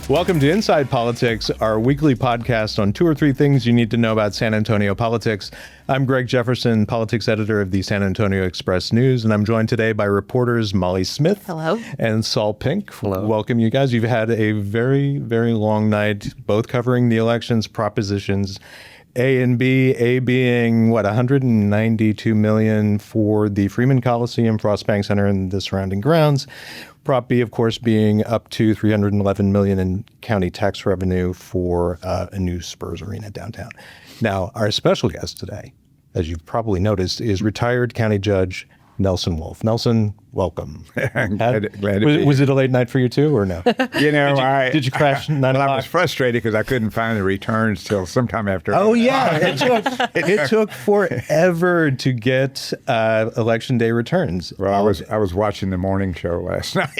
Welcome to ENside Politics, our weekly podcast on 2 or 3 things you need to know about San Antonio politics. I'm Greg Jefferson, politics editor of the San Antonio Express-News, and I'm joined today by reporters Molly Smith. Hello. And Saul Pink. Hello. Welcome, you guys. You've had a very, very long night, both covering the elections, propositions A and B, A being, $192 million for the Freeman Coliseum, Frost Bank Center, and the surrounding grounds. Prop B, of course, being up to $311 million in county tax revenue for a new Spurs arena downtown. Now, our special guest today, as you've probably noticed, is retired county judge Nelson Wolff. Nelson, welcome. glad to be Was it a late night for you too, or no? You know, did you crash 9 o'clock? I was frustrated because I couldn't find the returns till sometime after. Oh yeah, it took forever to get election day returns. Well, I was watching the morning show last night.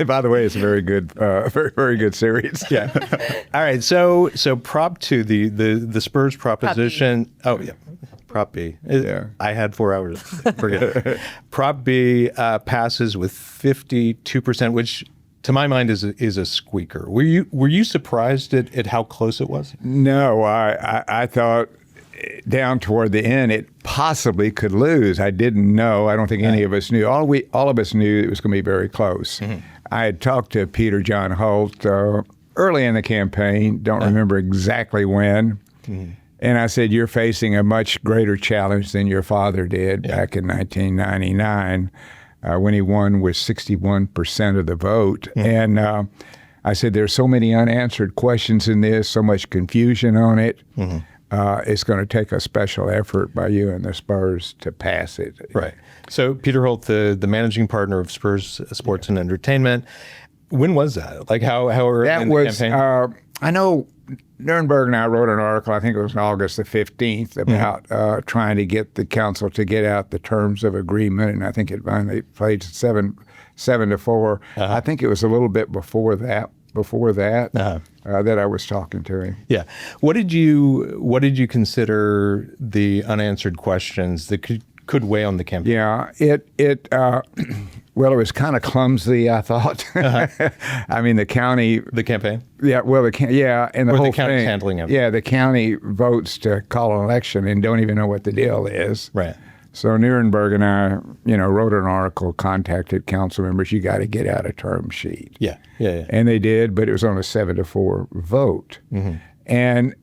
By the way, it's a very good, very good series. Yeah. All right. So Prop 2, the Spurs proposition. Oh yeah. Prop B. Yeah. I had 4 hours. Forget it. Prop B passes with 52%, which to my mind is a squeaker. Were you surprised at how close it was? No, I thought down toward the end it possibly could lose. I didn't know. I don't think any of us knew. All of us knew it was going to be very close. Mm-hmm. I had talked to Peter John Holt early in the campaign. Don't remember exactly when. Mm-hmm. And I said, you're facing a much greater challenge than your father did back in 1999 when he won with 61% of the vote. Mm-hmm. And I said, there's so many unanswered questions in this, so much confusion on it. Mm-hmm. It's going to take a special effort by you and the Spurs to pass it. Right. So Peter Holt, the managing partner of Spurs Sports and Entertainment, when was that? Like how were that in was, the campaign? I know Nuremberg and I wrote an article, I think it was on August the 15th, about trying to get the council to get out the terms of agreement, and I think it finally played 7-4. I think it was a little bit before that that I was talking to him. Yeah. What did you consider the unanswered questions that could weigh on the campaign? Yeah, well, it was kind of clumsy, I thought. I mean, the county... The campaign? Yeah, well, and the or whole the county's thing. handling it. Yeah, the county votes to call an election and don't even know what the deal is. Right. So Nuremberg and I, wrote an article, contacted council members, you got to get out a term sheet. Yeah. And they did, but it was on a 7-4 vote. Mm-hmm.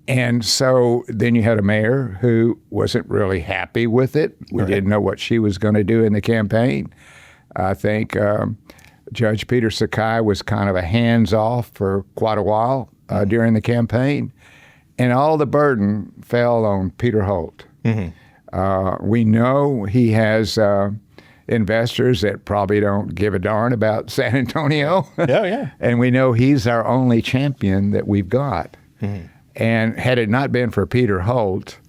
And so then you had a mayor who wasn't really happy with it. We didn't know what she was going to do in the campaign. I think Judge Peter Sakai was kind of a hands-off for quite a while during the campaign. And all the burden fell on Peter Holt. Mm-hmm. We know he has investors that probably don't give a darn about San Antonio. Yeah. And we know he's our only champion that we've got. Mm-hmm. And had it not been for Peter Holt,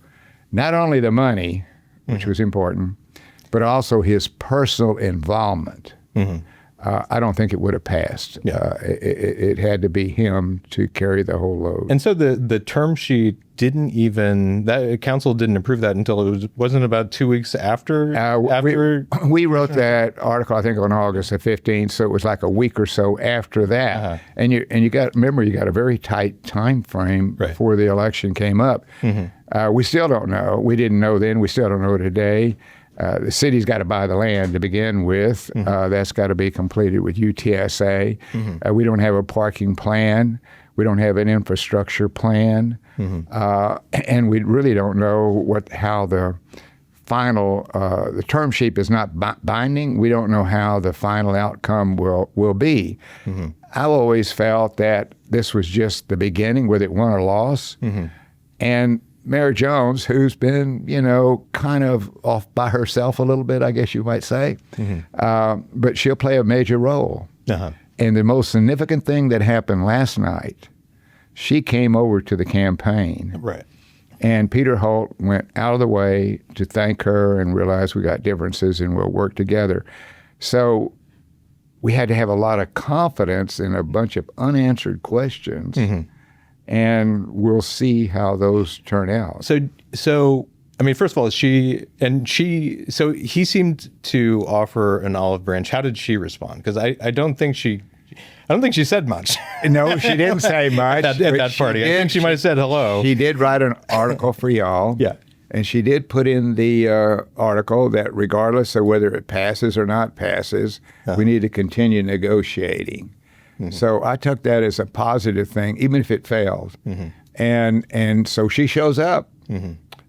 not only the money, which was important, but also his personal involvement, I don't think it would have passed. Yeah. It had to be him to carry the whole load. And so the term sheet that council didn't approve that until wasn't about 2 weeks after? We wrote that article, I think, on August the 15th, so it was like a week or so after that. Uh-huh. And you got a very tight time frame before the election came up. Mm-hmm. We still don't know. We didn't know then. We still don't know today. The city's got to buy the land to begin with. Mm-hmm. That's got to be completed with UTSA. Mm-hmm. We don't have a parking plan. We don't have an infrastructure plan. Mm-hmm. And we really don't know how the final, the term sheet is not binding. We don't know how the final outcome will be. Mm-hmm. I've always felt that this was just the beginning, whether it won or lost. Mm-hmm. And Mayor Jones, who's been, kind of off by herself a little bit, I guess you might say, but she'll play a major role. Uh-huh. And the most significant thing that happened last night, she came over to the campaign. Right. And Peter Holt went out of the way to thank her and realize we got differences and we'll work together. So we had to have a lot of confidence in a bunch of unanswered questions. Mm-hmm. And we'll see how those turn out. So I mean, first of all, so he seemed to offer an olive branch. How did she respond? Because I don't think she I don't think she said much. No, she didn't say much. at that party. I think she might have said hello. She did write an article for y'all. Yeah. And she did put in the article that regardless of whether it passes or not passes, we need to continue negotiating. Mm-hmm. So I took that as a positive thing, even if it failed. Mm-hmm. And so she shows up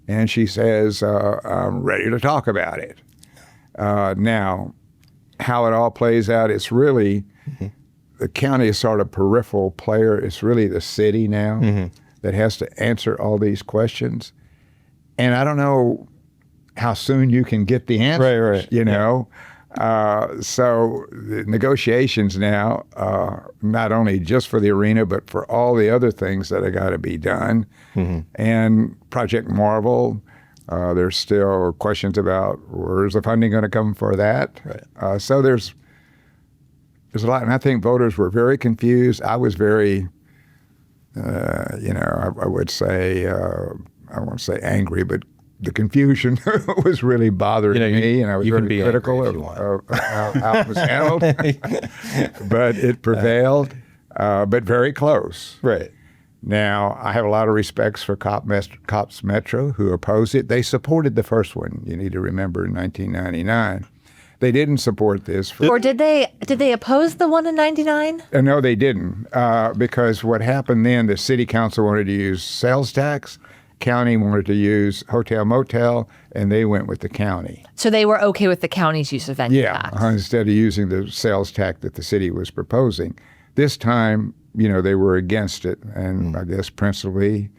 and she says, I'm ready to talk about it. Now, how it all plays out, it's really, the county is sort of peripheral player. It's really the city now that has to answer all these questions. And I don't know how soon you can get the answers, you know. So the negotiations now, not only just for the arena, but for all the other things that have got to be done. And Project Marvel, there's still questions about where's the funding going to come for that. So there's a lot, and I think voters were very confused. I was very, I would say, I won't say angry, but the confusion was really bothering me, and I was very critical of how it was handled. But it prevailed, but very close. Right. Now, I have a lot of respects for Cops Metro, who opposed it. They supported the first one, you need to remember, in 1999. They didn't support this. Or did they oppose the one in 99? No, they didn't, because what happened then, the city council wanted to use sales tax, county wanted to use hotel motel, and they went with the county. So they were okay with the county's use of venue tax? Instead of using the sales tax that the city was proposing. This time, they were against it, and I guess principally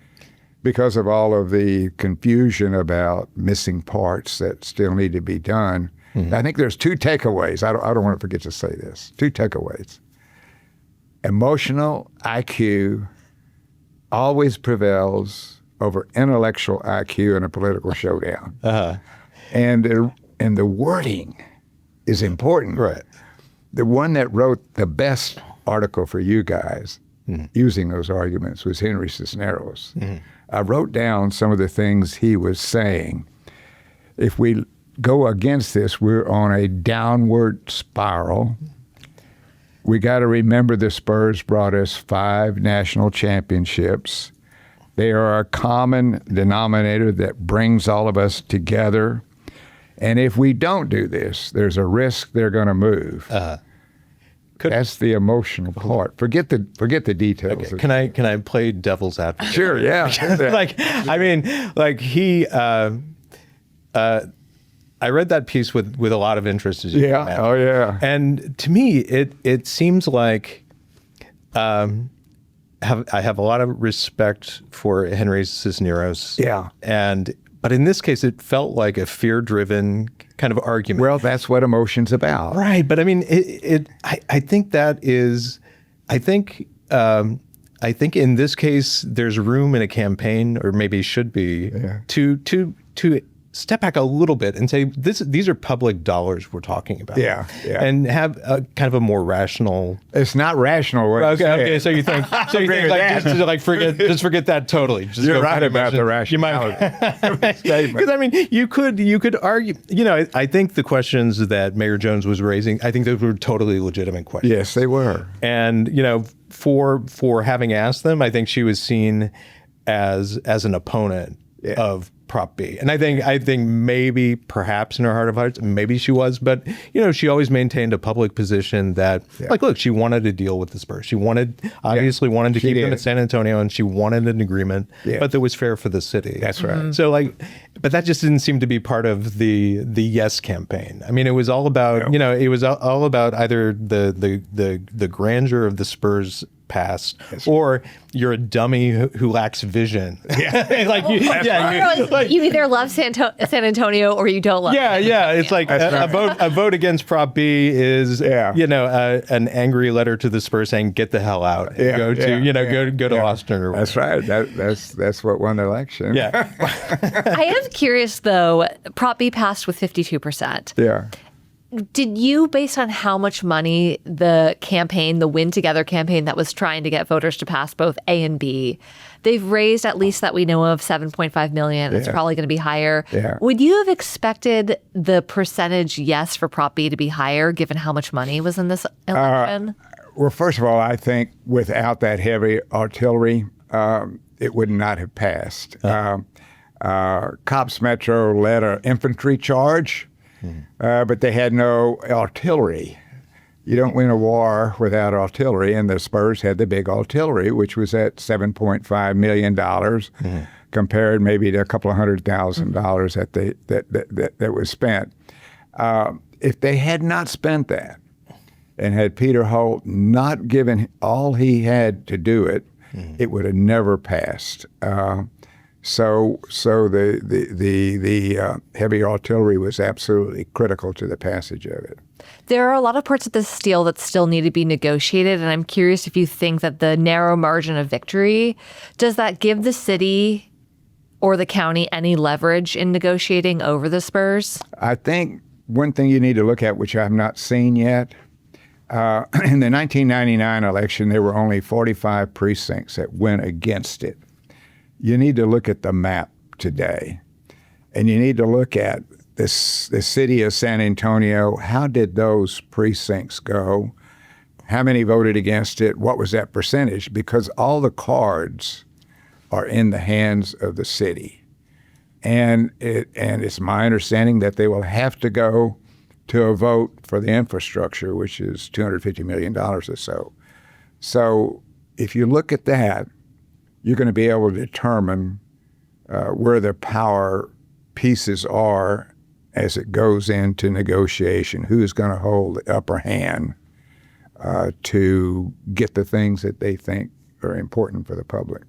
because of all of the confusion about missing parts that still need to be done. I think there's two takeaways. I don't want to forget to say this. Two takeaways. Emotional IQ always prevails over intellectual IQ in a political showdown. And the wording is important. Right. The one that wrote the best article for you guys using those arguments was Henry Cisneros. I wrote down some of the things he was saying. If we go against this, we're on a downward spiral. We got to remember the Spurs brought us 5 national championships. They are a common denominator that brings all of us together. And if we don't do this, there's a risk they're going to move. That's the emotional part. Forget the details. Okay. Can I play devil's advocate? Sure, yeah. I read that piece with a lot of interest. As you can imagine. Oh yeah. And to me, it seems like I have a lot of respect for Henry Cisneros. Yeah. But in this case, it felt like a fear-driven kind of argument. Well, that's what emotion's about. Right. But I mean, I think that is, I think in this case, there's room in a campaign, or maybe should be, to step back a little bit and say, these are public dollars we're talking about. Yeah. And have a kind of a more rational. It's not rational. Okay. So you think just forget that totally. Just You're right about the rationality. Because I mean, you could argue. I think the questions that Mayor Jones was raising, I think those were totally legitimate questions. Yes, they were. And for having asked them, I think she was seen as an opponent of Prop B. And I think maybe, perhaps in her heart of hearts, maybe she was, but she always maintained a public position that, look, she wanted to deal with the Spurs. She obviously wanted to keep them at San Antonio, and she wanted an agreement, but that was fair for the city. That's right. So but that just didn't seem to be part of the yes campaign. I mean, it was all about, it was all about either the grandeur of the Spurs past, or you're a dummy who lacks vision. You either love San Antonio or you don't love. It's like a vote against Prop B is an angry letter to the Spurs saying get the hell out. Go to Austin. Or that's right. That's what won the election. I am curious though. Prop B passed with 52%. Yeah. Did you, based on how much money the Win Together campaign that was trying to get voters to pass both A and B, they've raised, at least that we know of, $7.5 million. It's probably going to be higher. Yeah. Would you have expected the percentage yes for Prop B to be higher, given how much money was in this election? Well, first of all, I think without that heavy artillery, it would not have passed. Cops Metro led an infantry charge, but they had no artillery. You don't win a war without artillery, and the Spurs had the big artillery, which was at $7.5 million, compared maybe to a couple of $100,000 that was spent. If they had not spent that, and had Peter Holt not given all he had to do it, it would have never passed. So the heavy artillery was absolutely critical to the passage of it. There are a lot of parts of this deal that still need to be negotiated, and I'm curious if you think that the narrow margin of victory, does that give the city or the county any leverage in negotiating over the Spurs? I think one thing you need to look at, which I've not seen yet, in the 1999 election, there were only 45 precincts that went against it. You need to look at the map today, and you need to look at the city of San Antonio. How did those precincts go? How many voted against it? What was that percentage? Because all the cards are in the hands of the city. And it's my understanding that they will have to go to a vote for the infrastructure, which is $250 million or so. So if you look at that, you're going to be able to determine where the power pieces are as it goes into negotiation, who's going to hold the upper hand to get the things that they think are important for the public.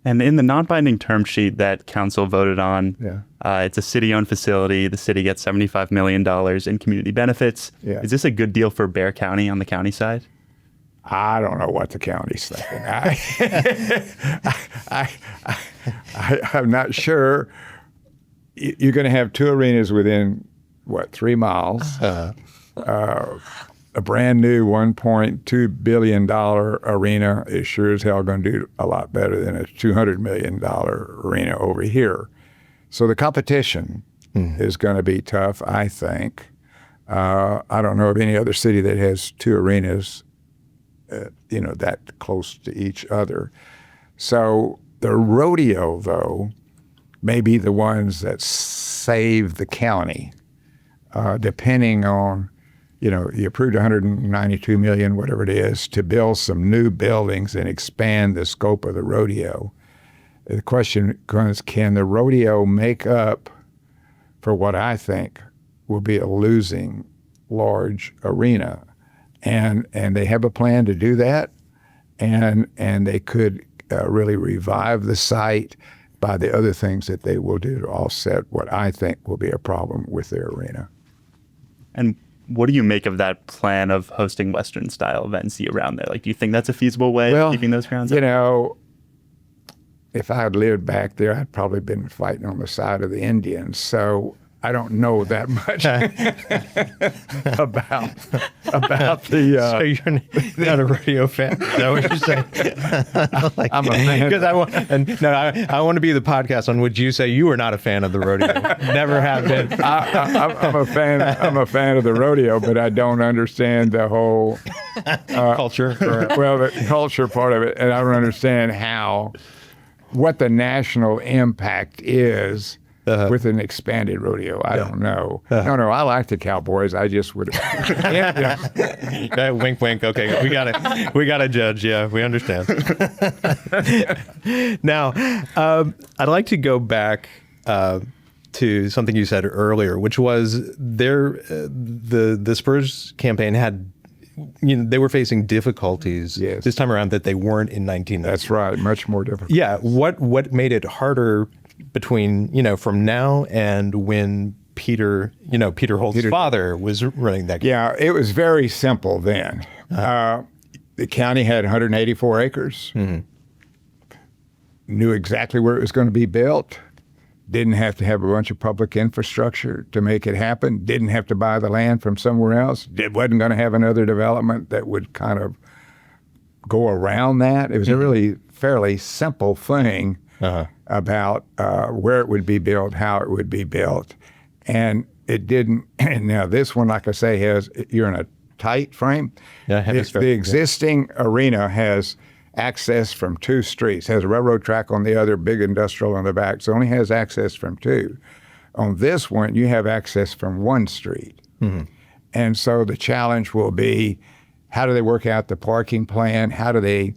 And in the non-binding term sheet that council voted on, it's a city-owned facility. The city gets $75 million in community benefits. Yeah. Is this a good deal for Bexar County on the county side? I don't know what the county's thinking. I'm not sure. You're going to have two arenas within, 3 miles. A brand new $1.2 billion arena is sure as hell going to do a lot better than a $200 million arena over here. So the competition is going to be tough, I think. I don't know of any other city that has two arenas that close to each other. So the rodeo, though, may be the ones that save the county, depending on, you approved $192 million, whatever it is, to build some new buildings and expand the scope of the rodeo. The question is, can the rodeo make up for what I think will be a losing large arena? And they have a plan to do that, and they could really revive the site by the other things that they will do to offset what I think will be a problem with their arena. And what do you make of that plan of hosting Western-style events year-round there? Like, do you think that's a feasible way of keeping those grounds up? If I had lived back there, I'd probably been fighting on the side of the Indians. So I don't know that much about the. So you're not a rodeo fan? Is that what you're saying? I'm a fan. Because I want to be the podcast on which you say you are not a fan of the rodeo. Never have been. I'm a fan. I'm a fan of the rodeo, but I don't understand the whole culture. Well, the culture part of it, and I don't understand what the national impact is. With an expanded rodeo, I don't know. No, I like the Cowboys. I just would. Wink, wink. Okay, we gotta judge. Yeah, we understand. Now, I'd like to go back to something you said earlier, which was the Spurs campaign had. They were facing difficulties this time around that they weren't in 1990. That's right, much more difficult. Yeah, what made it harder between from now and when Peter Holt's father was running that campaign? Yeah, it was very simple then. The county had 184 acres, knew exactly where it was going to be built, didn't have to have a bunch of public infrastructure to make it happen, didn't have to buy the land from somewhere else, wasn't going to have another development that would kind of go around that. It was a really fairly simple thing about where it would be built, how it would be built. And it didn't. And now this one, like I say, you're in a tight frame. Yeah, The existing arena has access from 2 streets, has a railroad track on the other, big industrial on the back, so it only has access from 2. On this one, you have access from 1 street. And so the challenge will be, how do they work out the parking plan? How do they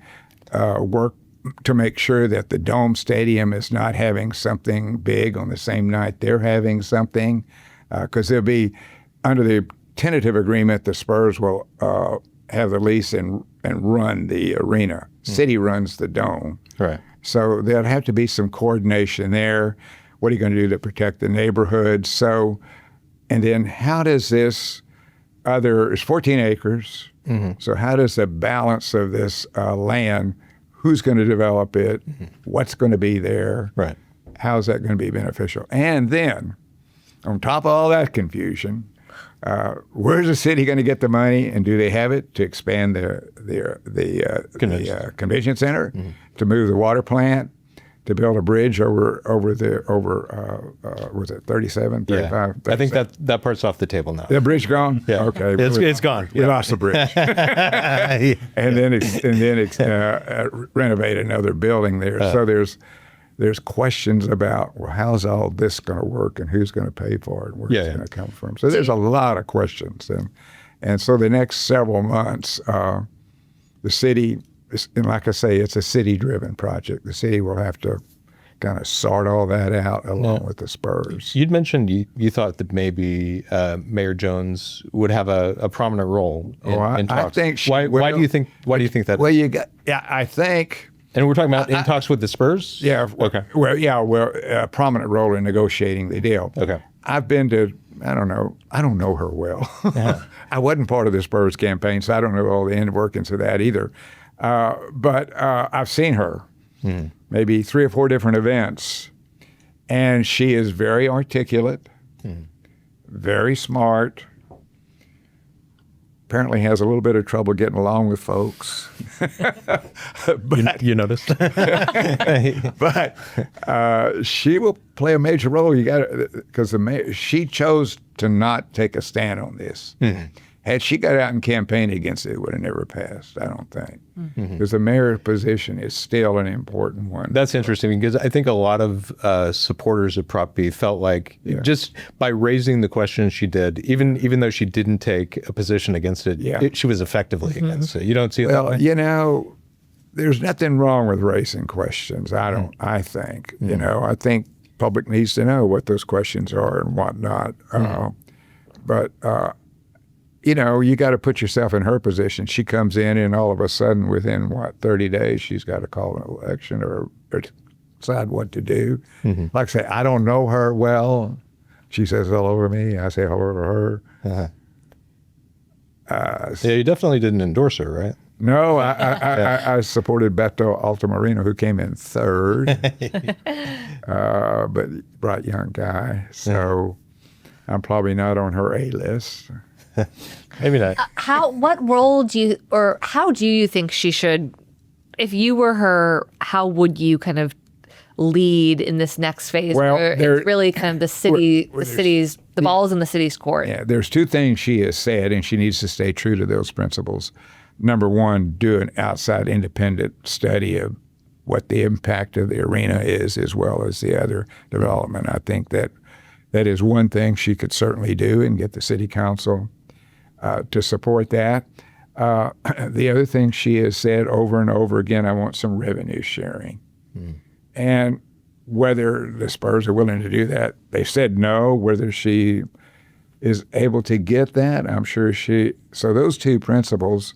work to make sure that the Dome Stadium is not having something big on the same night they're having something? Because there'll be, under the tentative agreement, the Spurs will have the lease and run the arena. City runs the Dome. Right. So there'll have to be some coordination there. What are you going to do to protect the neighborhood? So, and then how does this it's 14 acres. So how does the balance of this land, who's going to develop it, what's going to be there, Right. how's that going to be beneficial? And then, on top of all that confusion, where's the city going to get the money, and do they have it to expand the convention center, to move the water plant, to build a bridge over was it 37, 35? Yeah. I think that part's off the table now. The bridge gone? Yeah. Okay. It's gone. We lost the bridge. and then renovate another building there. So there's questions about, well, how's all this going to work, and who's going to pay for it, and where's it going to come from? So there's a lot of questions. And so the next several months, the city, and like I say, it's a city-driven project. The city will have to kind of sort all that out along with the Spurs. You'd mentioned you thought that maybe Mayor Jones would have a prominent role in talks. I think she why will. do you think that? Well, I think. And we're talking about in talks with the Spurs? Yeah. Okay. Well, a prominent role in negotiating the deal. Okay. I've been to, I don't know her well. I wasn't part of the Spurs campaign, so I don't know all the inner workings of that either. But I've seen her, maybe 3 or 4 different events, and she is very articulate, very smart, apparently has a little bit of trouble getting along with folks. But, you noticed? But she will play a major role. You got because she chose to not take a stand on this. Had she got out and campaigned against it, it would have never passed, I don't think. Because the mayor's position is still an important one. That's interesting, because I think a lot of supporters of Prop B felt like just by raising the question she did, even though she didn't take a position against it, she was effectively against it. You don't see it that way? You know, there's nothing wrong with raising questions, I think. You know, I think public needs to know what those questions are and whatnot. But you know, you got to put yourself in her position. She comes in, and all of a sudden, within 30 days, she's got to call an election or decide what to do. Like I say, I don't know her well. She says hello to me. I say hello to her. Yeah, you definitely didn't endorse her, right? No, I supported Beto Altamirano, who came in 3rd, but bright young guy. So I'm probably not on her A list. Maybe not. What role how do you think she should, if you were her, how would you kind of lead in this next phase? Well, it's really kind of the ball's in the city's court. Yeah, there's 2 things she has said, and she needs to stay true to those principles. Number 1, do an outside independent study of what the impact of the arena is, as well as the other development. I think that is one thing she could certainly do, and get the city council to support that. The other thing she has said over and over again, I want some revenue sharing. And whether the Spurs are willing to do that, they said no. Whether she is able to get that, I'm sure so those 2 principles,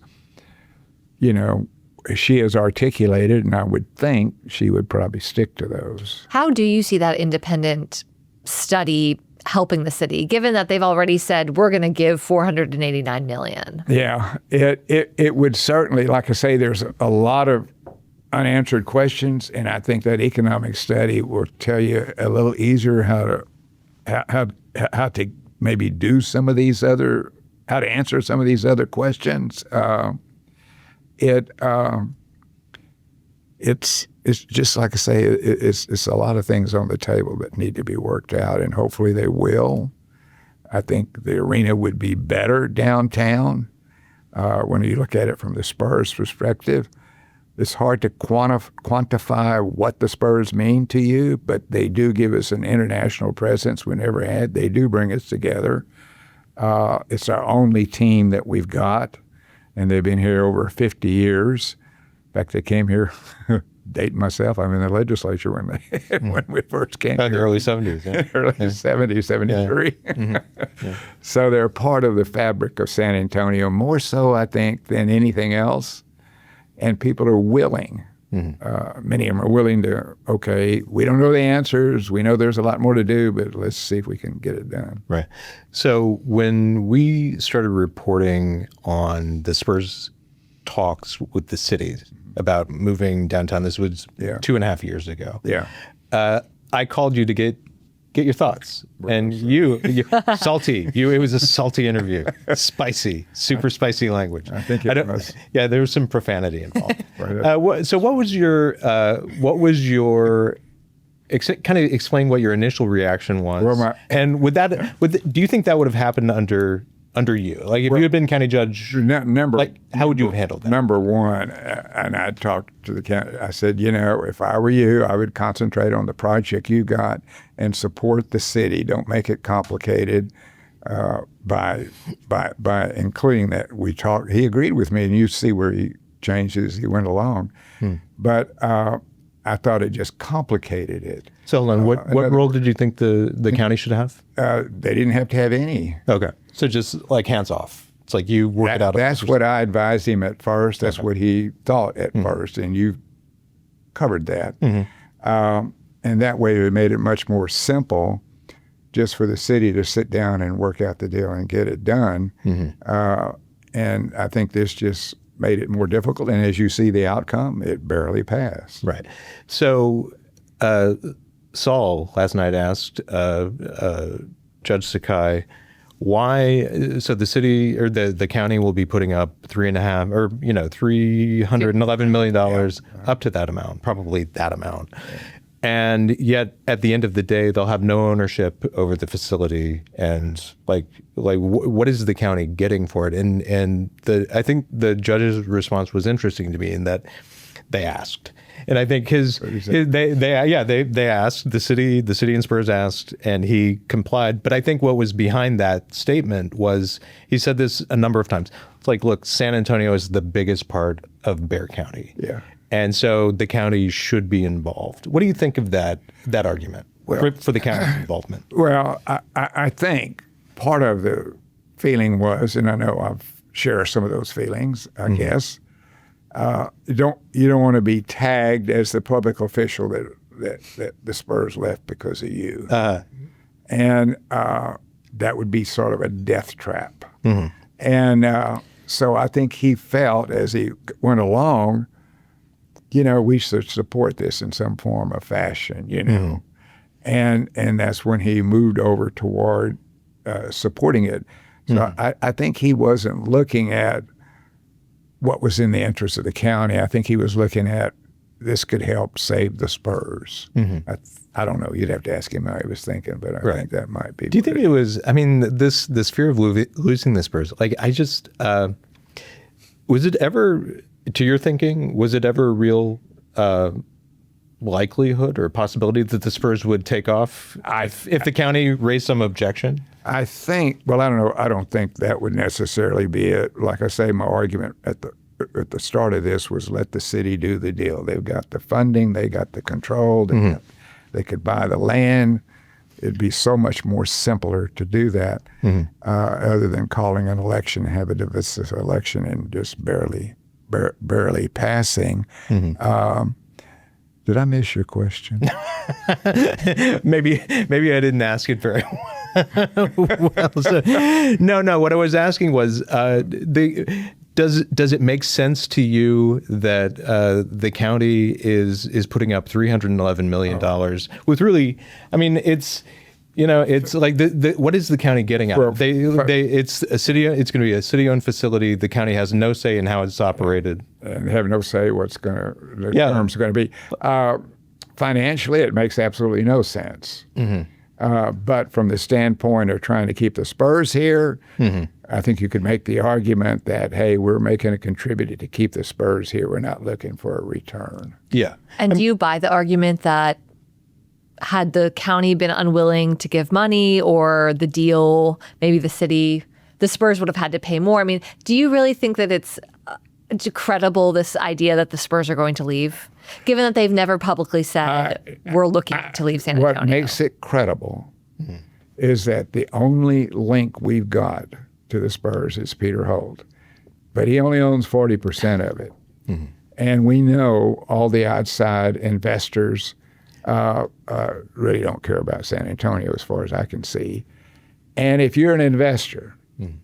you know, she has articulated, and I would think she would probably stick to those. How do you see that independent study helping the city, given that they've already said we're going to give $489 million? Yeah, it would certainly, like I say, there's a lot of unanswered questions, and I think that economic study will tell you a little easier how to maybe do how to answer some of these other questions. It's just like I say, it's a lot of things on the table that need to be worked out, and hopefully they will. I think the arena would be better downtown When you look at it from the Spurs perspective, it's hard to quantify what the Spurs mean to you, but they do give us an international presence we never had. They do bring us together. It's our only team that we've got, and they've been here over 50 years. In fact, they came here, dating myself, I'm in the legislature when we first came In the here. early 70s. Yeah. Early 70s, 73. Yeah. So they're part of the fabric of San Antonio, more so, I think, than anything else. And people are willing. Many of them are willing to, okay, we don't know the answers. We know there's a lot more to do, but let's see if we can get it done. Right. So when we started reporting on the Spurs talks with the city about moving downtown, this was 2.5 years ago. Yeah. I called you to get your thoughts, and you salty. It was a salty interview, spicy, super spicy language. I think it was. Yeah, there was some profanity involved. Right. So what was your kind of explain what your initial reaction was? Well, and do you think that would have happened under you? Like if you had been county judge, how would you have handled that? Number one, and I talked to the county, I said, if I were you, I would concentrate on the project you got and support the city. Don't make it complicated by including that. We talked, he agreed with me, and you see where he changed as he went along. But I thought it just complicated it. So hold on, what role did you think the county should have? They didn't have to have any. Okay. So just like hands off. It's like you work it out. That's what I advised him at first. That's what he thought at first, and you covered that. And that way it made it much more simple just for the city to sit down and work out the deal and get it done. And I think this just made it more difficult. And as you see the outcome, it barely passed. Right. So Saul last night asked Judge Sakai, why? So the city or the county will be putting up $311 million up to that amount, probably that amount, and yet at the end of the day they'll have no ownership over the facility. And what is the county getting for it? And I think the judge's response was interesting to me in that they asked. And I think they asked, the city and Spurs asked, and he complied. But I think what was behind that statement was, he said this a number of times. It's like, look, San Antonio is the biggest part of Bexar County. Yeah. And so the county should be involved. What do you think of that argument for the county's involvement? Well, I think part of the feeling was, and I know I've shared some of those feelings, I guess, you don't want to be tagged as the public official that the Spurs left because of you. And that would be sort of a death trap. And so I think he felt as he went along, we should support this in some form or fashion, And that's when he moved over toward supporting it. So I think he wasn't looking at what was in the interest of the county. I think he was looking at this could help save the Spurs. I don't know. You'd have to ask him how he was thinking, but I think that might be. Do you think it was, this fear of losing the Spurs, was it ever, to your thinking, was it ever a real likelihood or possibility that the Spurs would take off if the county raised some objection? I think, I don't know. I don't think that would necessarily be it. Like I say, my argument at the start of this was let the city do the deal. They've got the funding. They got the control. They could buy the land. It'd be so much more simpler to do that other than calling an election, have a divisive election and just barely passing. Did I miss your question? Maybe I didn't ask it very well. No. What I was asking was, does it make sense to you that the county is putting up $311 million with really? It's like what is the county getting at? It's a city. It's going to be a city-owned facility. The county has no say in how it's operated, and have no say terms are going to be. Financially, it makes absolutely no sense. But from the standpoint of trying to keep the Spurs here, I think you could make the argument that, hey, we're making a contributor to keep the Spurs here. We're not looking for a return. Yeah. And do you buy the argument that had the county been unwilling to give money or the deal, maybe the Spurs would have had to pay more? I mean, do you really think that it's credible, this idea that the Spurs are going to leave, given that they've never publicly said we're looking to leave San Antonio? What makes it credible is that the only link we've got to the Spurs is Peter Holt, but he only owns 40% of it. Mm-hmm. And we know all the outside investors really don't care about San Antonio as far as I can see. And if you're an investor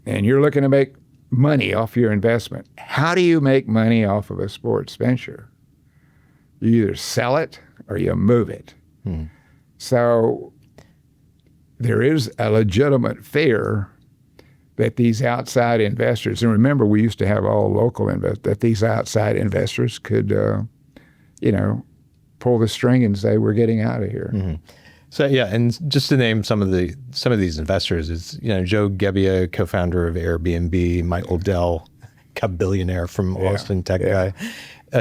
and you're looking to make money off your investment, how do you make money off of a sports venture? You either sell it or you move it. So there is a legitimate fear that these outside investors, and remember we used to have all local investors, that these outside investors could, pull the string and say we're getting out of here. Mm-hmm. So yeah, and just to name some of these investors is Joe Gebbia, co-founder of Airbnb, Michael Dell, a billionaire from Austin, tech guy,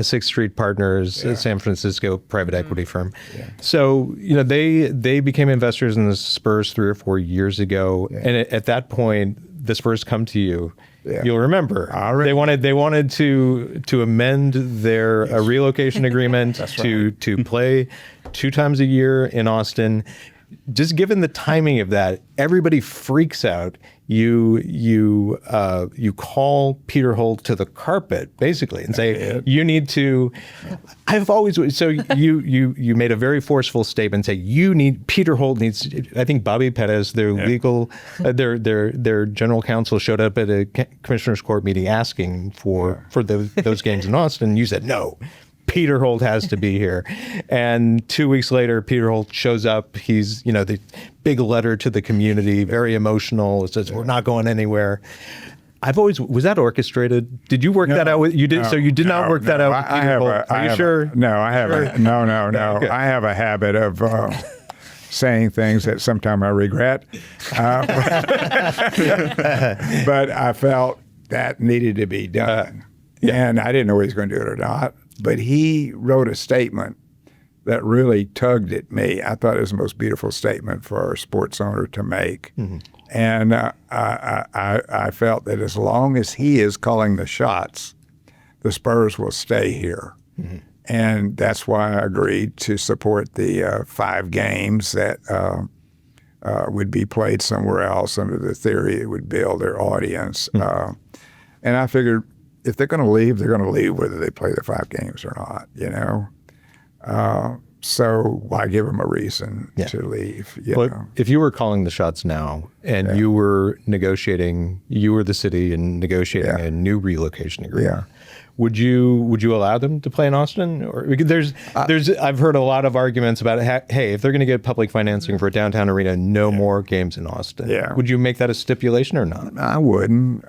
Sixth Street Partners, a San Francisco private equity firm. Yeah. So they became investors in the Spurs 3 or 4 years ago, and at that point the Spurs come to you. Yeah. You'll remember they wanted to amend their relocation agreement to play 2 times a year in Austin. Just given the timing of that, everybody freaks out. You call Peter Holt to the carpet basically and say you need to. You made a very forceful statement. Say Peter Holt needs. I think Bobby Pettis, their legal, their general counsel showed up at a commissioners court meeting asking for those games in Austin. You said no. Peter Holt has to be here. And 2 weeks later, Peter Holt shows up. He's, the big letter to the community, very emotional. It says, we're not going anywhere. Was that orchestrated? Did you work that out with, you did? So you did not work that out with Peter Holt. Are you sure? No, I haven't. No. Okay. I have a habit of saying things that sometimes I regret. But I felt that needed to be done. And I didn't know he was going to do it or not. But he wrote a statement that really tugged at me. I thought it was the most beautiful statement for a sports owner to make. Mm-hmm. And I felt that as long as he is calling the shots, the Spurs will stay here. Mm-hmm. And that's why I agreed to support the 5 games that would be played somewhere else under the theory it would build their audience. Mm-hmm. And I figured, if they're going to leave, they're going to leave whether they play the 5 games or not, So why give them a reason to leave? If you were calling the shots now and you were negotiating, you were the city and negotiating a new relocation agreement, would you allow them to play in Austin? Or there's I've heard a lot of arguments about hey, if they're going to get public financing for a downtown arena, no more games in Austin. Yeah. Would you make that a stipulation or not? I wouldn't.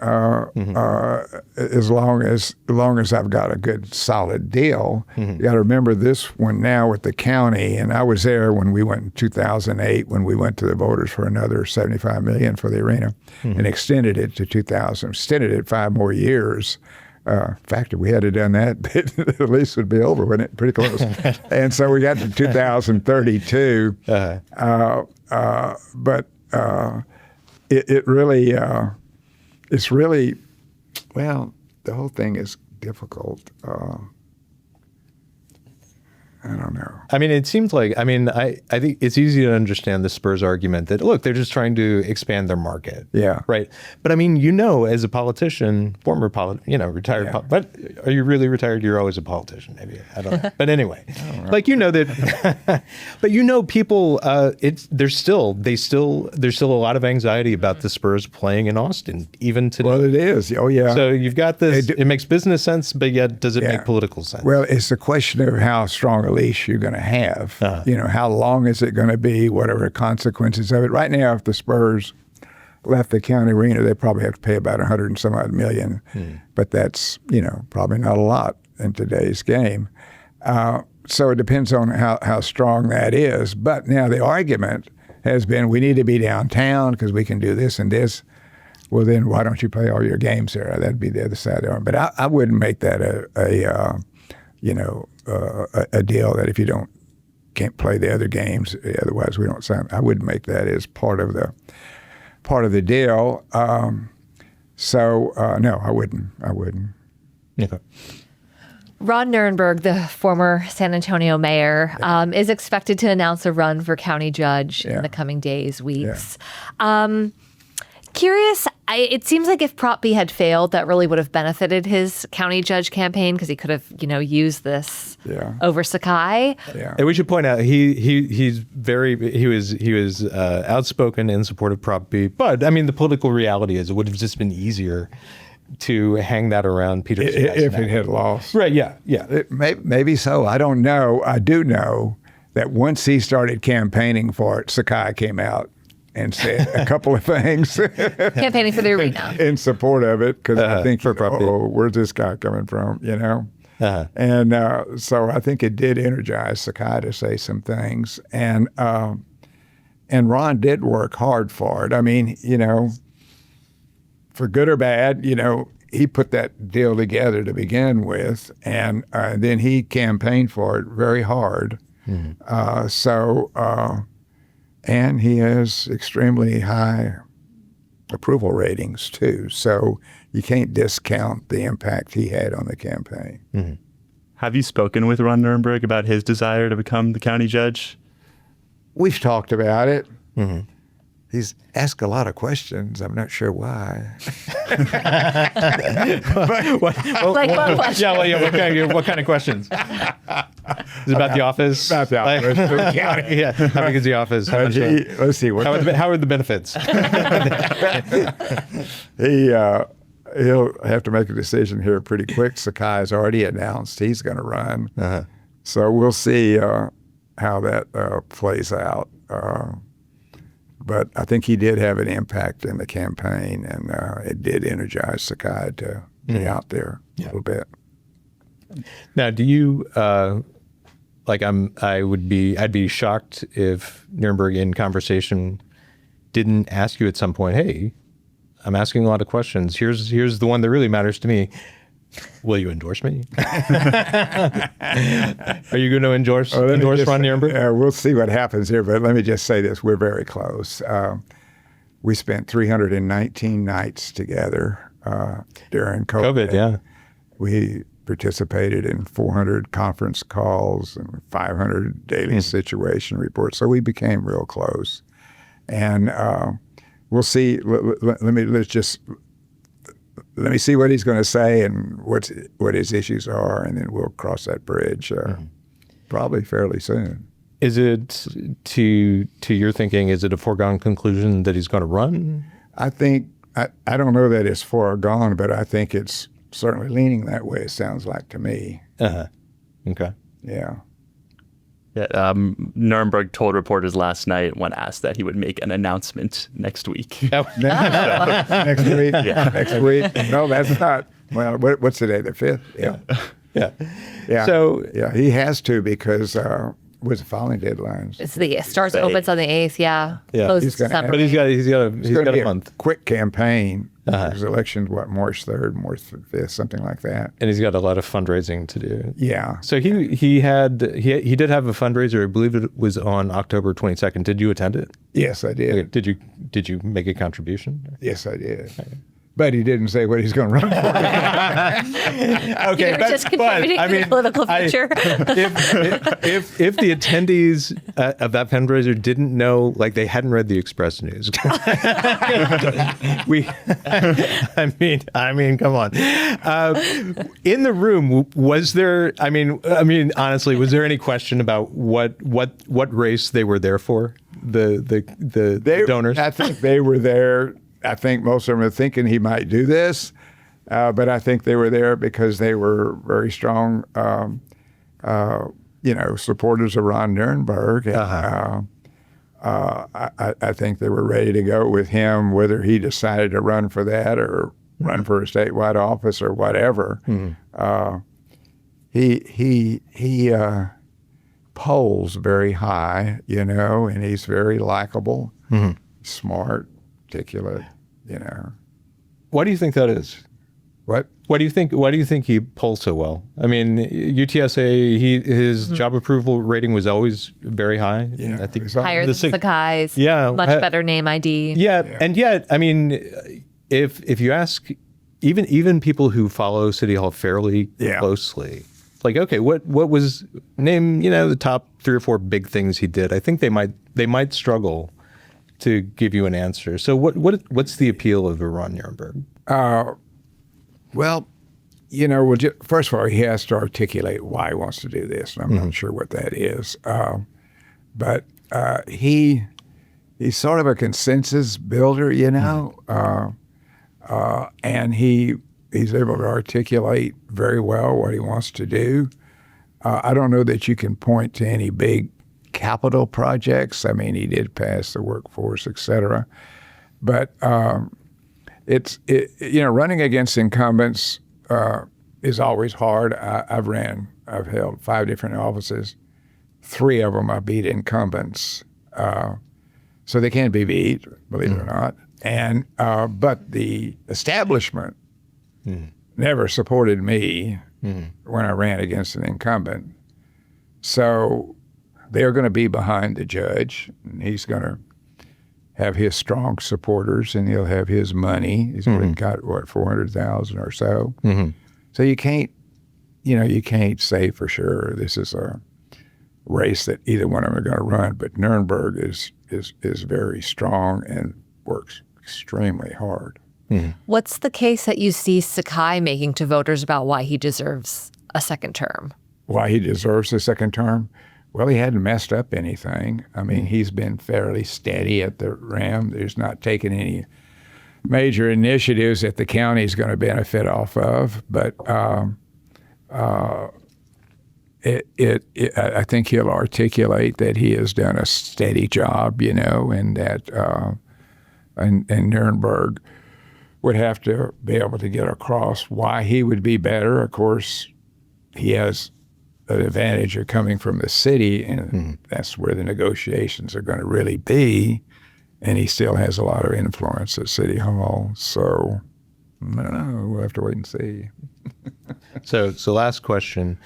As long as I've got a good solid deal. Mm-hmm. You got to remember this one now with the county, and I was there when we went in 2008 when we went to the voters for another $75 million for the arena, and extended it to 5 more years. In fact, if we had done that, the lease would be over, wouldn't it? Pretty close. And so we got to 2032. But it really, it's really, the whole thing is difficult. I don't know. I mean, it seems like, I think it's easy to understand the Spurs argument that, look, they're just trying to expand their market. Yeah. Right. But as a politician, retired, but are you really retired? You're always a politician, maybe. I don't know. But anyway, that, but people, there's still a lot of anxiety about the Spurs playing in Austin, even today. Well, it is. Oh, yeah. So you've got this, it makes business sense, but yet does it make political sense? Well, it's a question of how strong a leash you're going to have. How long is it going to be? What are the consequences of it? Right now, if the Spurs left the county arena, they probably have to pay about $100 and some odd million. But that's, probably not a lot in today's game. So it depends on how strong that is. But now the argument has been we need to be downtown because we can do this and this. well, then why don't you play all your games there? That'd be the other side of the argument. But I wouldn't make that a deal that if you can't play the other games, otherwise we don't sign. I wouldn't make that as part of the deal. No, I wouldn't. Okay. Ron Nirenberg, the former San Antonio mayor, is expected to announce a run for county judge in the coming days, weeks. Curious, it seems like if Prop B had failed, that really would have benefited his county judge campaign because he could have, used this over Sakai. Yeah. And we should point out he was outspoken in support of Prop B, but I mean the political reality is it would have just been easier to hang that around Peter if it had lost. Right, yeah. Maybe so. I don't know. I do know that once he started campaigning for it, Sakai came out and said a couple of things. Campaigning for the arena. In support of it, because I think, for where's this guy coming from, And so I think it did energize Sakai to say some things. And Ron did work hard for it. I mean, for good or bad, he put that deal together to begin with, and then he campaigned for it very hard. And he has extremely high approval ratings too. So you can't discount the impact he had on the campaign. Have you spoken with Ron Nirenberg about his desire to become the county judge? We've talked about it. He's asked a lot of questions. I'm not sure why. What kind of questions? Is it about the office? About the office. How big is the office? Let's see. How are the benefits? He'll have to make a decision here pretty quick. Sakai's already announced he's going to run. So we'll see how that plays out. But I think he did have an impact in the campaign, and it did energize Sakai to be out there a little bit. Now, do you I'd be shocked if Nirenberg in conversation didn't ask you at some point, hey, I'm asking a lot of questions. Here's the one that really matters to me. Will you endorse me? Are you going to endorse Ron Nirenberg? We'll see what happens here, but let me just say this. We're very close. We spent 319 nights together during COVID. We participated in 400 conference calls and 500 daily situation reports. So we became real close. And we'll see. Let me see what he's going to say and what his issues are, and then we'll cross that bridge probably fairly soon. Is it, to your thinking, is it a foregone conclusion that he's going to run? I think, I don't know that it's foregone, but I think it's certainly leaning that way, it sounds like to me. Okay. Yeah. Nirenberg told reporters last night when asked that he would make an announcement next week. Next week? Yeah. Next week? No, that's not. Well, what's today, the 5th? Yeah. So he has to because what's the filing deadlines? It's the Stars opens on the 8th, Closes December. But he's got a month. Quick campaign. His election's March 3rd, March 5th, something like that. And he's got a lot of fundraising to do. Yeah. So he did have a fundraiser. I believe it was on October 22nd. Did you attend it? Yes, I did. Did you make a contribution? Yes, I did. Okay. But he didn't say what he's going to run for. Okay, just contributing to the political future. If the attendees of that fundraiser didn't know, like they hadn't read the Express News, I mean, come on. In the room, was there? I mean, honestly, was there any question about what race they were there for? The donors. I think they were there. I think most of them are thinking he might do this, but I think they were there because they were very strong, supporters of Ron Nirenberg. I think they were ready to go with him, whether he decided to run for that or run for a statewide office or whatever. He polls very high, and he's very likable, smart, articulate, Why do you think that is? What? Why do you think he polls so well? I mean, UTSA, his job approval rating was always very high. Yeah, I think Higher than Sakai's. Yeah, Much better name ID. Yeah, and yet, I mean, if you ask even people who follow City Hall fairly closely, like, okay, what was name, the top 3 or 4 big things he did? I think they might struggle to give you an answer. So what's the appeal of Ron Nirenberg? Well, first of all, he has to articulate why he wants to do this, and I'm not sure what that is. But he's sort of a consensus builder, and he's able to articulate very well what he wants to do. I don't know that you can point to any big capital projects. I mean, he did pass the workforce, et cetera. But running against incumbents is always hard. I've held 5 different offices. 3 of them I beat incumbents, so they can be beat, believe it or not. And but the establishment never supported me when I ran against an incumbent. So they're going to be behind the judge, and he's going to have his strong supporters, and he'll have his money. He's already got $400,000 or so. So you can't say for sure this is a race that either one of them are going to run. But Nirenberg is very strong and works extremely hard. What's the case that you see Sakai making to voters about why he deserves a second term? Why he deserves a second term? Well, he hadn't messed up anything. I mean, he's been fairly steady at the Ram. There's not taken any major initiatives that the county is going to benefit off of. But I think he'll articulate that he has done a steady job, and that and Nirenberg would have to be able to get across why he would be better. Of course, he has an advantage of coming from the city, and that's where the negotiations are going to really be. And he still has a lot of influence at City Hall. So I don't know. We'll have to wait and see. So last question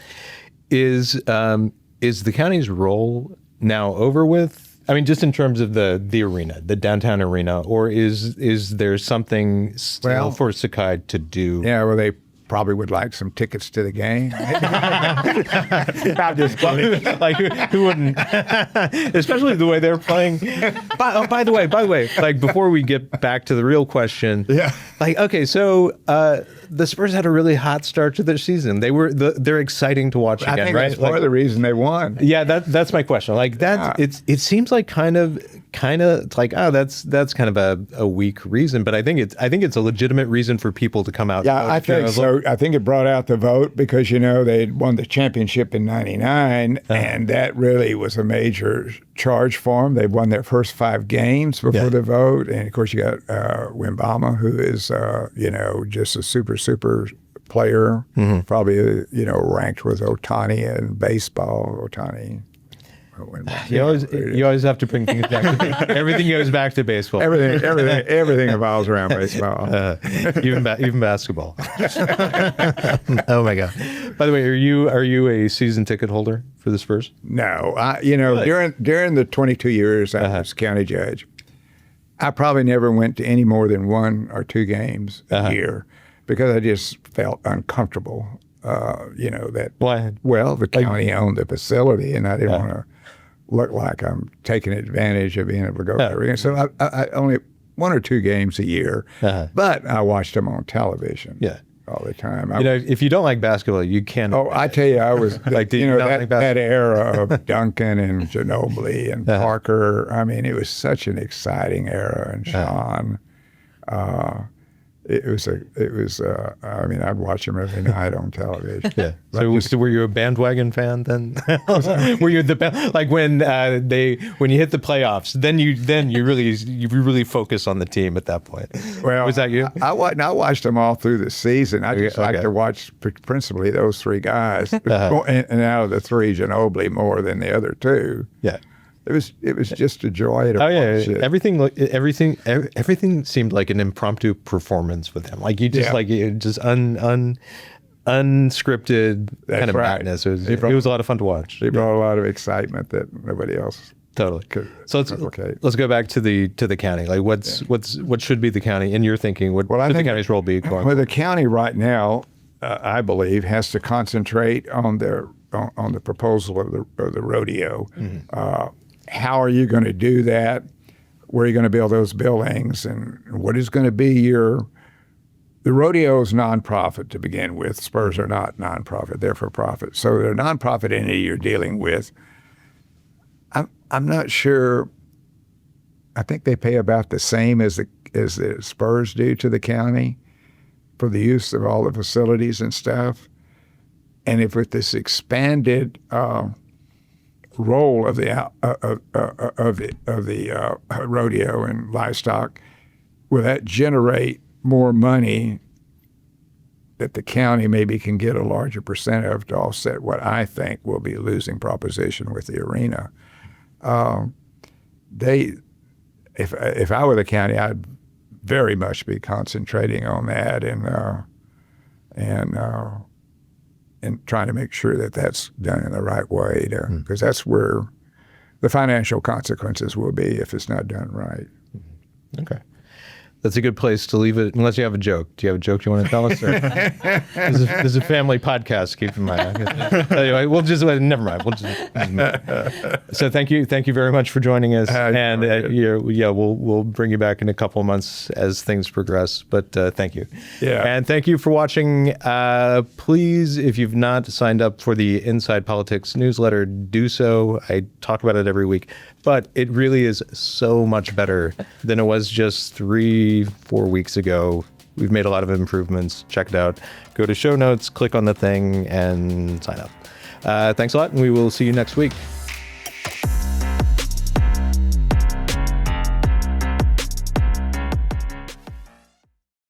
is the county's role now over with? I mean, just in terms of the arena, the downtown arena, or is there something still for Sakai to do? Yeah, well, they probably would like some tickets to the game. I'm just kidding. Like, who wouldn't? Especially the way they're playing. By the way, like, before we get back to the real question, like, okay, so the Spurs had a really hot start to their season. They're exciting to watch again, I think right? that's part of the reason they won. Yeah, that's my question. Like that, it seems like kind of like, oh, that's kind of a weak reason, but I think it's a legitimate reason for people to come out. Yeah, I think so. I think it brought out the vote because they won the championship in '99, and that really was a major charge for them. They won their first 5 games before the vote, and of course you got Wimbama, who is just a super player, probably ranked with Ohtani in baseball. Ohtani. You always have to bring things back to everything goes back to baseball. Everything evolves around baseball. Even basketball. Oh my God! By the way, are you a season ticket holder for the Spurs? No, during the 22 years I was county judge, I probably never went to any more than 1 or 2 games a year because I just felt uncomfortable. That why? Well, the county owned the facility, and I didn't want to look like I'm taking advantage of being able to go there. So I only 1 or 2 games a year, but I watched them on television. All the time. If you don't like basketball, you can't. Oh, I tell you, I was like, that era of Duncan and Ginobili and Parker. I mean, it was such an exciting era, and Sean. It was. I mean, I'd watch them every night on television. Yeah. So were you a bandwagon fan then? Were you like when you hit the playoffs? Then you really focus on the team at that point. Well, was that you? I watched them all through the season. I just like to watch principally those 3 guys, and out of the 3, Ginobili more than the other 2. Yeah. it was just a joy to watch it. Everything seemed like an impromptu performance with him. Like you just unscripted kind of madness. It was a lot of fun to watch. He brought a lot of excitement that nobody else. Totally. So let's go back to the county. Like what should be the county in your thinking? What should the county's role be going forward? The county right now, I believe, has to concentrate on the proposal of the rodeo. Mm-hmm. How are you going to do that? Where are you going to build those buildings? And what is going to be the rodeo is nonprofit to begin with. Spurs are not nonprofit; they're for profit. So the nonprofit entity you're dealing with, I'm not sure. I think they pay about the same as the Spurs do to the county for the use of all the facilities and stuff. And if with this expanded role of the rodeo and livestock, will that generate more money that the county maybe can get a larger percent of to offset what I think will be a losing proposition with the arena? If I were the county, I'd very much be concentrating on that and trying to make sure that that's done in the right way, because that's where the financial consequences will be if it's not done right. Okay. That's a good place to leave it, unless you have a joke. Do you have a joke you want to tell us? This is a family podcast, keep in mind. Anyway, never mind. So thank you very much for joining us. And we'll bring you back in a couple of months as things progress. But thank you. Yeah. And thank you for watching. Please, if you've not signed up for the ENside Politics newsletter, do so. I talk about it every week. But it really is so much better than it was just 3-4 weeks ago. We've made a lot of improvements. Check it out. Go to show notes, click on the thing, and sign up. Thanks a lot, and we will see you next week.